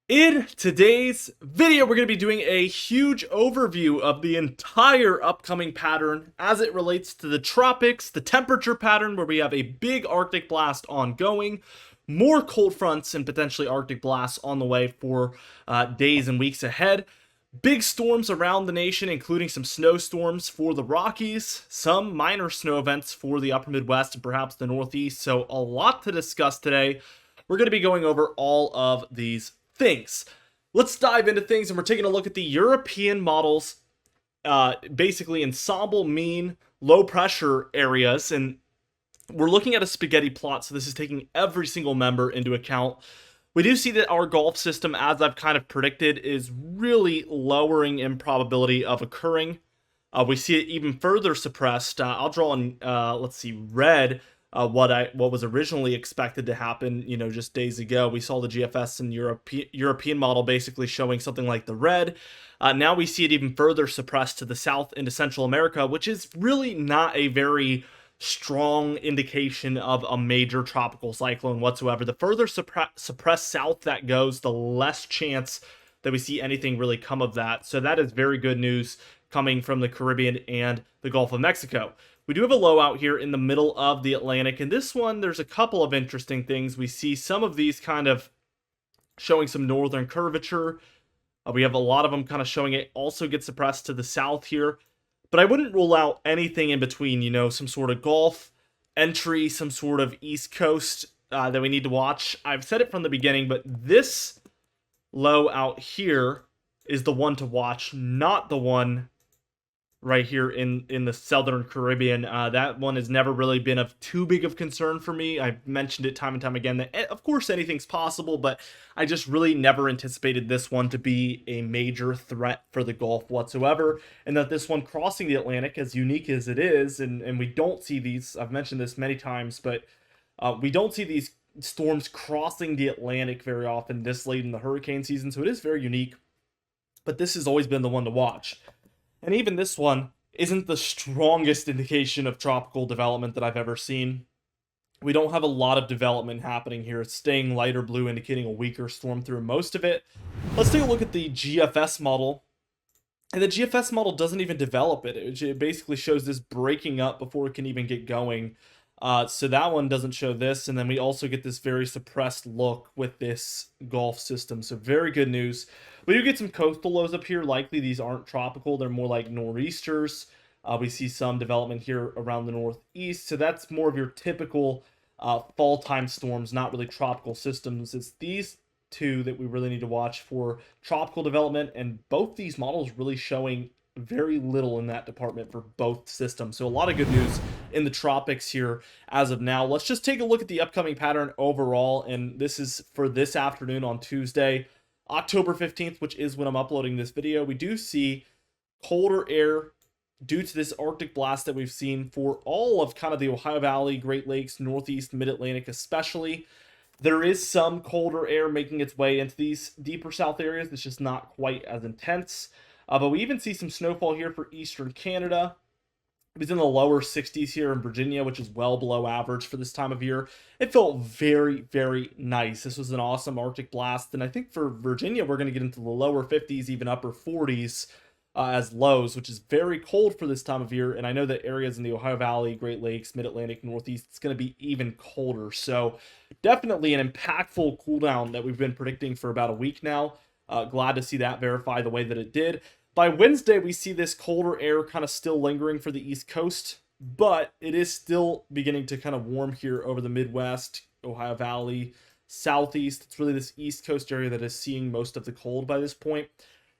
In today's video, we're going to be doing a huge overview of the entire upcoming pattern as it relates to the tropics, the temperature pattern where we have a big Arctic blast ongoing, more cold fronts and potentially Arctic blasts on the way for days and weeks ahead. Big storms around the nation, including some snowstorms for the Rockies, some minor snow events for the upper Midwest and perhaps the Northeast. So a lot to discuss today. We're going to be going over all of these things. Let's dive into things, and we're taking a look at the European models, basically ensemble mean low pressure areas, and we're looking at a spaghetti plot, so this is taking every single member into account. We do see that our Gulf system, as I've kind of predicted, is really lowering in probability of occurring. We see it even further suppressed. I'll draw in, let's see, red. What was originally expected to happen, just days ago. We saw the GFS and European model basically showing something like the red. Now we see it even further suppressed to the south into Central America, which is really not a very strong indication of a major tropical cyclone whatsoever. The further suppressed south that goes, the less chance that we see anything really come of that. So that is very good news coming from the Caribbean and the Gulf of Mexico. We do have a low out here in the middle of the Atlantic, and this one, there's a couple of interesting things. We see some of these kind of showing some northern curvature. We have a lot of them kind of showing it also get suppressed to the south here, but I wouldn't rule out anything in between, some sort of Gulf entry, some sort of East Coast that we need to watch. I've said it from the beginning, but this low out here is the one to watch, not the one right here in the Southern Caribbean. That one has never really been of too big of concern for me. I've mentioned it time and time again that, of course, anything's possible, but I just really never anticipated this one to be a major threat for the Gulf whatsoever, and that this one crossing the Atlantic, as unique as it is, and we don't see these, I've mentioned this many times, but we don't see these storms crossing the Atlantic very often this late in the hurricane season, so it is very unique, but this has always been the one to watch. And even this one isn't the strongest indication of tropical development that I've ever seen. We don't have a lot of development happening here. It's staying lighter blue, indicating a weaker storm through most of it. Let's take a look at the GFS model. And the GFS model doesn't even develop it. It basically shows this breaking up before it can even get going. So that one doesn't show this. And then we also get this very suppressed look with this Gulf system. So very good news. We do get some coastal lows up here. Likely these aren't tropical. They're more like nor'easters. We see some development here around the northeast. So that's more of your typical fall time storms, not really tropical systems. It's these two that we really need to watch for tropical development. And both these models really showing very little in that department for both systems. So a lot of good news in the tropics here as of now. Let's just take a look at the upcoming pattern overall. And this is for this afternoon on Tuesday, October 15th, which is when I'm uploading this video. We do see colder air due to this Arctic blast that we've seen for all of kind of the Ohio Valley, Great Lakes, Northeast, Mid-Atlantic especially. There is some colder air making its way into these deeper south areas. It's just not quite as intense. But we even see some snowfall here for eastern Canada. It's in the lower 60s here in Virginia, which is well below average for this time of year. It felt very, very nice. This was an awesome Arctic blast. And I think for Virginia, we're going to get into the lower 50s, even upper 40s as lows, which is very cold for this time of year. And I know that areas in the Ohio Valley, Great Lakes, Mid-Atlantic, Northeast, it's going to be even colder. So definitely an impactful cool down that we've been predicting for about a week now. Glad to see that verify the way that it did. By Wednesday, we see this colder air kind of still lingering for the East Coast, but it is still beginning to kind of warm here over the Midwest, Ohio Valley, Southeast. It's really this East Coast area that is seeing most of the cold by this point.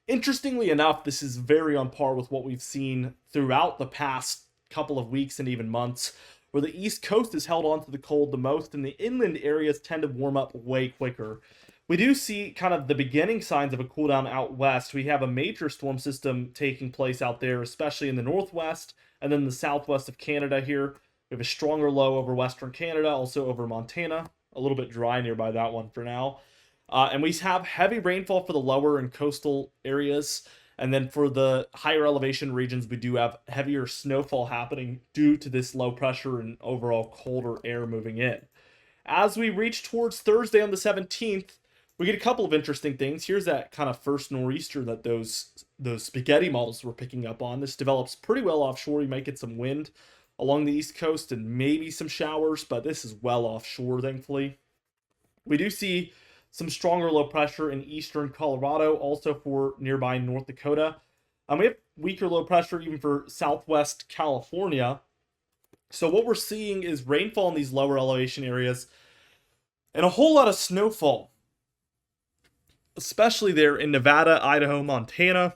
Interestingly enough, this is very on par with what we've seen throughout the past couple of weeks and even months, where the East Coast has held on to the cold the most, and the inland areas tend to warm up way quicker. We do see kind of the beginning signs of a cool down out west. We have a major storm system taking place out there, especially in the northwest and then the southwest of Canada here. We have a stronger low over western Canada, also over Montana. A little bit dry nearby that one for now. And we have heavy rainfall for the lower and coastal areas. And then for the higher elevation regions, we do have heavier snowfall happening due to this low pressure and overall colder air moving in. As we reach towards Thursday on the 17th, we get a couple of interesting things. Here's that kind of first nor'easter that those spaghetti models were picking up on. This develops pretty well offshore. You might get some wind along the east coast and maybe some showers, but this is well offshore, thankfully. We do see some stronger low pressure in eastern Colorado, also for nearby North Dakota. We have weaker low pressure even for southwest California. So what we're seeing is rainfall in these lower elevation areas and a whole lot of snowfall, especially there in Nevada, Idaho, Montana,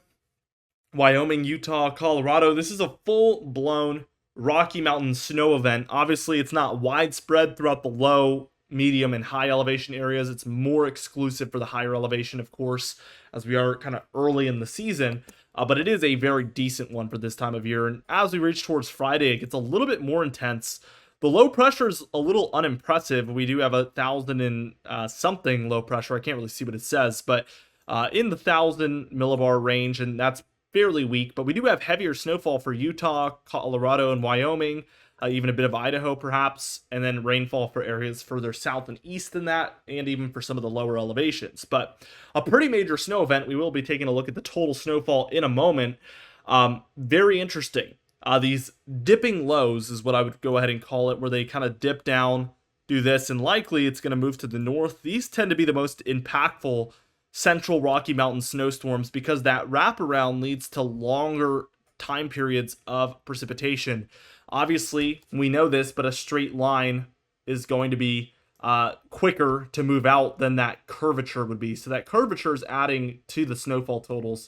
Wyoming, Utah, Colorado. This is a full-blown Rocky Mountain snow event. Obviously, it's not widespread throughout the low, medium, and high elevation areas. It's more exclusive for the higher elevation, of course, as we are kind of early in the season. But it is a very decent one for this time of year. And as we reach towards Friday, it gets a little bit more intense. The low pressure is a little unimpressive. We do have 1,000 and something low pressure. I can't really see what it says, but in the 1,000 millibar range, and that's fairly weak. But we do have heavier snowfall for Utah, Colorado, and Wyoming, even a bit of Idaho perhaps, and then rainfall for areas further south and east than that, and even for some of the lower elevations. But a pretty major snow event. We will be taking a look at the total snowfall in a moment. Very interesting. These dipping lows is what I would go ahead and call it, where they kind of dip down, do this, and likely it's going to move to the north. These tend to be the most impactful central Rocky Mountain snowstorms because that wraparound leads to longer time periods of precipitation. Obviously, we know this, but a straight line is going to be quicker to move out than that curvature would be. So that curvature is adding to the snowfall totals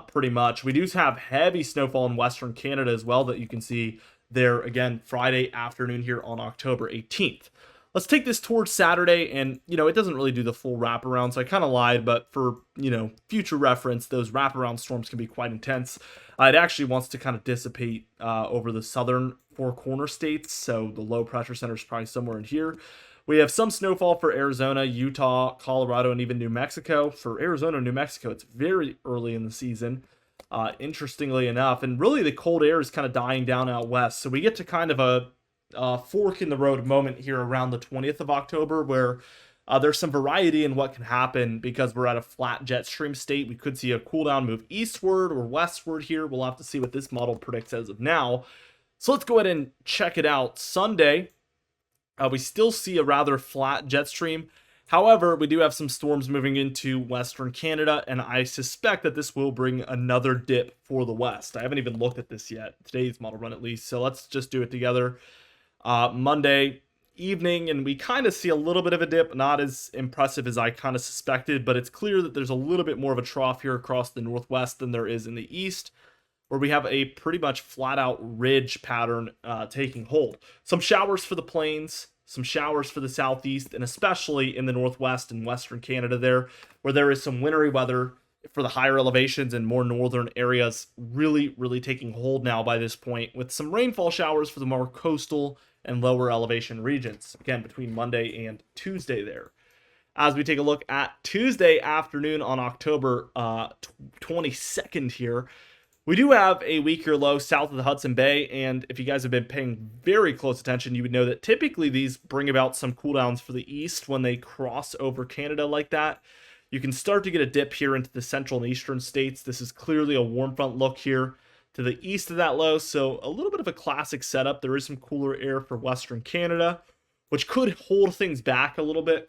pretty much. We do have heavy snowfall in Western Canada as well that you can see there again Friday afternoon here on October 18th. Let's take this towards Saturday, and it doesn't really do the full wraparound, so I kind of lied, but for future reference, those wraparound storms can be quite intense. It actually wants to kind of dissipate over the southern four corner states, so the low pressure center is probably somewhere in here. We have some snowfall for Arizona, Utah, Colorado, and even New Mexico. For Arizona and New Mexico, it's very early in the season, interestingly enough. And really, the cold air is kind of dying down out west. So we get to kind of a fork in the road moment here around the 20th of October where there's some variety in what can happen because we're at a flat jet stream state. We could see a cool down move eastward or westward here. We'll have to see what this model predicts as of now. So let's go ahead and check it out. Sunday, we still see a rather flat jet stream. However, we do have some storms moving into Western Canada, and I suspect that this will bring another dip for the West. I haven't even looked at this yet, today's model run at least, so let's just do it together. Monday evening, and we kind of see a little bit of a dip, not as impressive as I kind of suspected, but it's clear that there's a little bit more of a trough here across the Northwest than there is in the East, where we have a pretty much flat out ridge pattern taking hold. Some showers for the plains, some showers for the southeast, and especially in the northwest and western Canada there, where there is some wintry weather for the higher elevations and more northern areas really taking hold now by this point, with some rainfall showers for the more coastal and lower elevation regions, again, between Monday and Tuesday there. As we take a look at Tuesday afternoon on October 22nd here, we do have a weaker low south of the Hudson Bay, and if you guys have been paying very close attention, you would know that typically these bring about some cooldowns for the east when they cross over Canada like that. You can start to get a dip here into the central and eastern states. This is clearly a warm front look here to the east of that low, so a little bit of a classic setup. There is some cooler air for western Canada, which could hold things back a little bit.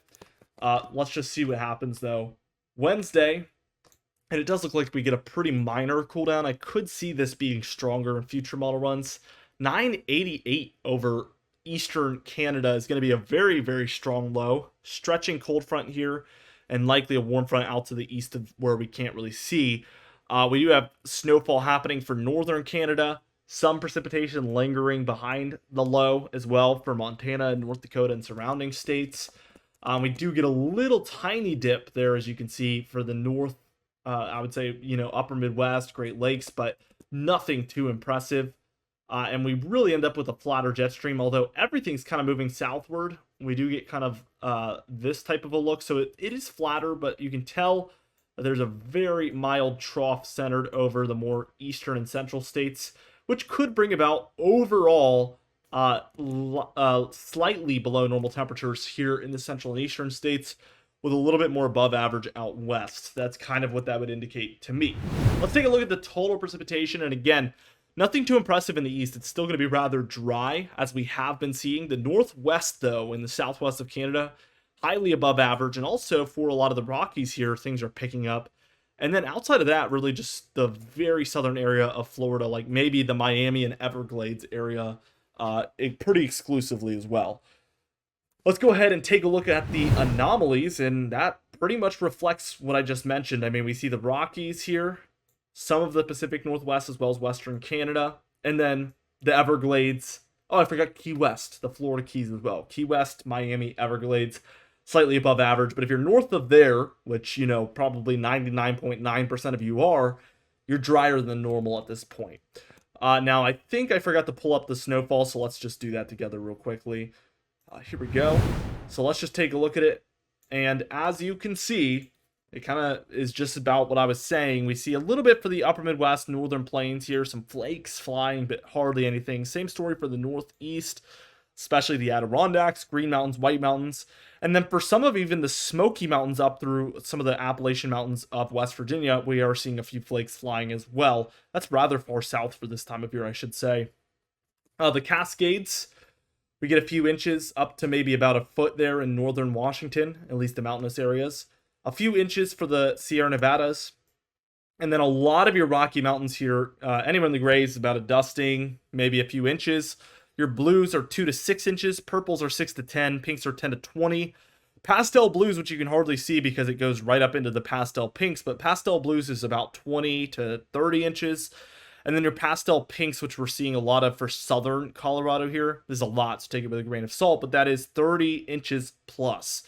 Let's just see what happens, though. Wednesday, and it does look like we get a pretty minor cooldown. I could see this being stronger in future model runs. 988 over eastern Canada is going to be a very strong low. Stretching cold front here, and likely a warm front out to the east of where we can't really see. We do have snowfall happening for northern Canada. Some precipitation lingering behind the low as well for Montana and North Dakota and surrounding states. We do get a little tiny dip there, as you can see, for the north. I would say, upper Midwest, Great Lakes, but nothing too impressive. And we really end up with a flatter jet stream, although everything's kind of moving southward. We do get kind of this type of a look. So it is flatter, but you can tell that there's a very mild trough centered over the more eastern and central states, which could bring about overall slightly below normal temperatures here in the central and eastern states, with a little bit more above average out west. That's kind of what that would indicate to me. Let's take a look at the total precipitation. And again, nothing too impressive in the east. It's still going to be rather dry, as we have been seeing. The northwest, though, in the southwest of Canada, highly above average. And also for a lot of the Rockies here, things are picking up. And then outside of that, really just the very southern area of Florida, like maybe the Miami and Everglades area, pretty exclusively as well. Let's go ahead and take a look at the anomalies, and that pretty much reflects what I just mentioned. I mean, we see the Rockies here, some of the Pacific Northwest, as well as Western Canada, and then the Everglades. Oh, I forgot Key West, the Florida Keys as well. Key West, Miami, Everglades, slightly above average. But if you're north of there, which, probably 99.9% of you are, you're drier than normal at this point. Now, I think I forgot to pull up the snowfall, so let's just do that together real quickly. Here we go. So let's just take a look at it. And as you can see, it kind of is just about what I was saying. We see a little bit for the upper Midwest, northern plains here, some flakes flying, but hardly anything. Same story for the Northeast, especially the Adirondacks, Green Mountains, White Mountains. And then for some of even the Smoky Mountains up through some of the Appalachian Mountains of West Virginia, we are seeing a few flakes flying as well. That's rather far south for this time of year, I should say. The Cascades, we get a few inches up to maybe about a foot there in northern Washington, at least the mountainous areas. A few inches for the Sierra Nevadas. And then a lot of your Rocky Mountains here, anywhere in the grays, about a dusting, maybe a few inches. Your blues are 2 to 6 inches. Purples are 6 to 10. Pinks are 10 to 20. Pastel blues, which you can hardly see because it goes right up into the pastel pinks, but pastel blues is about 20 to 30 inches. And then your pastel pinks, which we're seeing a lot of for southern Colorado here. There's a lot, so take it with a grain of salt, but that is 30 inches plus.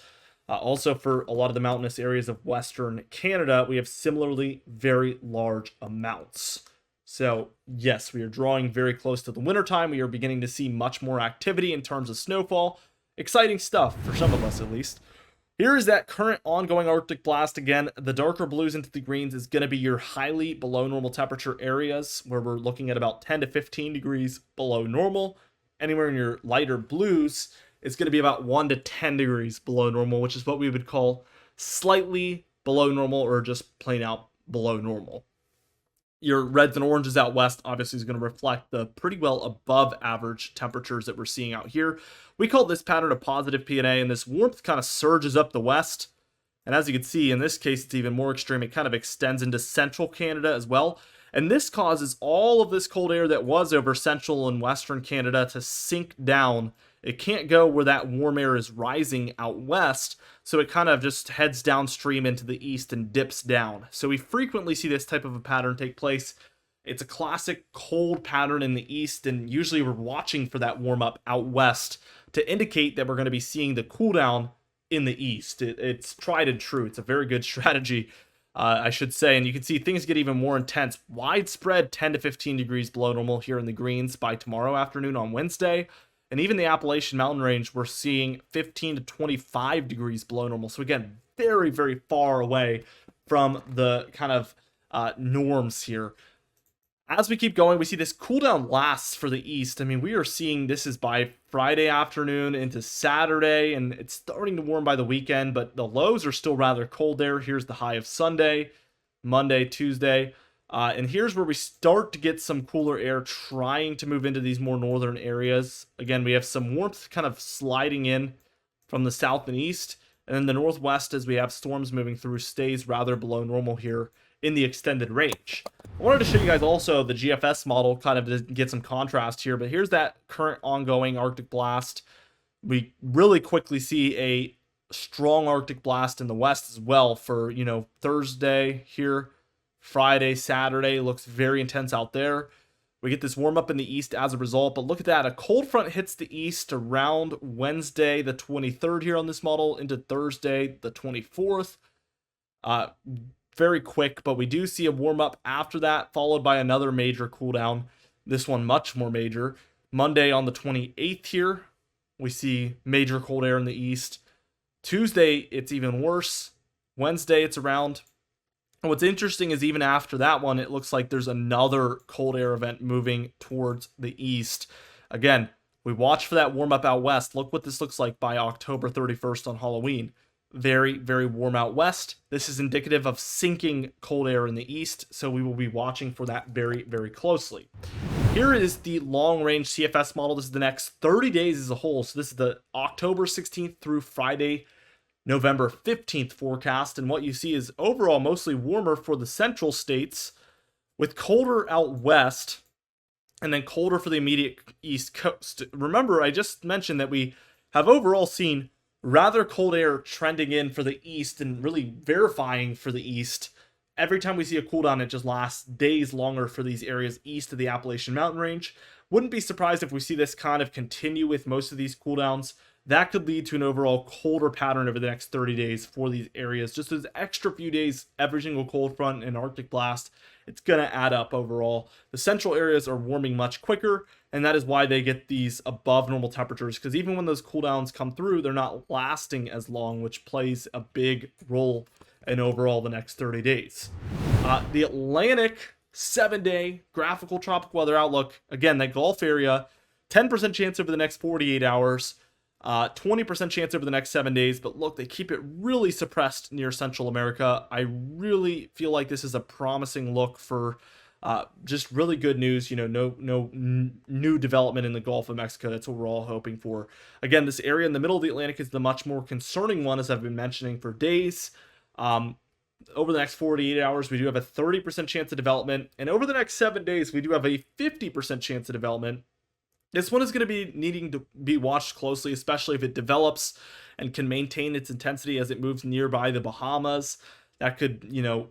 Also for a lot of the mountainous areas of Western Canada, we have similarly very large amounts. So yes, we are drawing very close to the wintertime. We are beginning to see much more activity in terms of snowfall. Exciting stuff, for some of us at least. Here is that current ongoing Arctic blast. Again, the darker blues into the greens is going to be your highly below normal temperature areas, where we're looking at about 10 to 15 degrees below normal. Anywhere in your lighter blues, it's going to be about 1 to 10 degrees below normal, which is what we would call slightly below normal or just plain out below normal. Your reds and oranges out west obviously is going to reflect the pretty well above average temperatures that we're seeing out here. We call this pattern a positive P&A, and this warmth kind of surges up the west. And as you can see, in this case, it's even more extreme. It kind of extends into central Canada as well. And this causes all of this cold air that was over central and western Canada to sink down. It can't go where that warm air is rising out west, so it kind of just heads downstream into the east and dips down. So we frequently see this type of a pattern take place. It's a classic cold pattern in the east, and usually we're watching for that warm up out west to indicate that we're going to be seeing the cool down in the east. It's tried and true. It's a very good strategy, I should say. And you can see things get even more intense. Widespread 10 to 15 degrees below normal here in the greens by tomorrow afternoon on Wednesday. And even the Appalachian Mountain Range, we're seeing 15 to 25 degrees below normal. So again, very, very far away from the kind of norms here. As we keep going, we see this cool down lasts for the east. I mean, we are seeing this is by Friday afternoon into Saturday, and it's starting to warm by the weekend, but the lows are still rather cold there. Here's the high of Sunday, Monday, Tuesday. And here's where we start to get some cooler air trying to move into these more northern areas. Again, we have some warmth kind of sliding in from the south and east. And then the northwest, as we have storms moving through, stays rather below normal here in the extended range. I wanted to show you guys also the GFS model kind of to get some contrast here. But here's that current ongoing Arctic blast. We really quickly see a strong Arctic blast in the west as well for, Thursday here. Friday, Saturday looks very intense out there. We get this warm up in the east as a result, but look at that. A cold front hits the east around Wednesday, the 23rd here on this model into Thursday, the 24th. Very quick, but we do see a warm up after that, followed by another major cool down. This one much more major. Monday on the 28th here, we see major cold air in the east. Tuesday, it's even worse. Wednesday, it's around. And what's interesting is even after that one, it looks like there's another cold air event moving towards the east. Again, we watch for that warm up out west. Look what this looks like by October 31st on Halloween. very, very warm out west. This is indicative of sinking cold air in the east, so we will be watching for that very, very closely. Here is the long-range CFS model. This is the next 30 days as a whole. So this is the October 16th through Friday, November 15th forecast. And what you see is overall mostly warmer for the central states, with colder out west and then colder for the immediate east coast. Remember, I just mentioned that we have overall seen rather cold air trending in for the east and really verifying for the east. Every time we see a cool down, it just lasts days longer for these areas east of the Appalachian Mountain Range. Wouldn't be surprised if we see this kind of continue with most of these cooldowns. That could lead to an overall colder pattern over the next 30 days for these areas. Just those extra few days, every single cold front and Arctic blast, it's going to add up overall. The central areas are warming much quicker, and that is why they get these above normal temperatures, because even when those cooldowns come through, they're not lasting as long, which plays a big role in overall the next 30 days. The Atlantic 7-day graphical tropical weather outlook, again, that Gulf area, 10% chance over the next 48 hours, 20% chance over the next 7 days, but look, they keep it really suppressed near Central America. I really feel like this is a promising look for just really good news. You know, no new development in the Gulf of Mexico. That's what we're all hoping for. Again, this area in the middle of the Atlantic is the much more concerning one, as I've been mentioning for days. Over the next 48 hours, we do have a 30% chance of development, and over the next 7 days, we do have a 50% chance of development. This one is going to be needing to be watched closely, especially if it develops and can maintain its intensity as it moves nearby the Bahamas. That could, you know,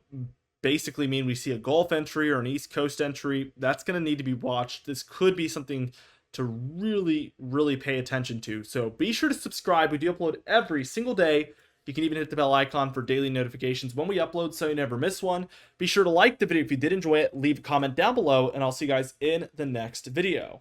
basically mean we see a Gulf entry or an East Coast entry. That's going to need to be watched. This could be something to really, really pay attention to. So be sure to subscribe. We do upload every single day. You can even hit the bell icon for daily notifications when we upload so you never miss one. Be sure to like the video if you did enjoy it. Leave a comment down below, and I'll see you guys in the next video.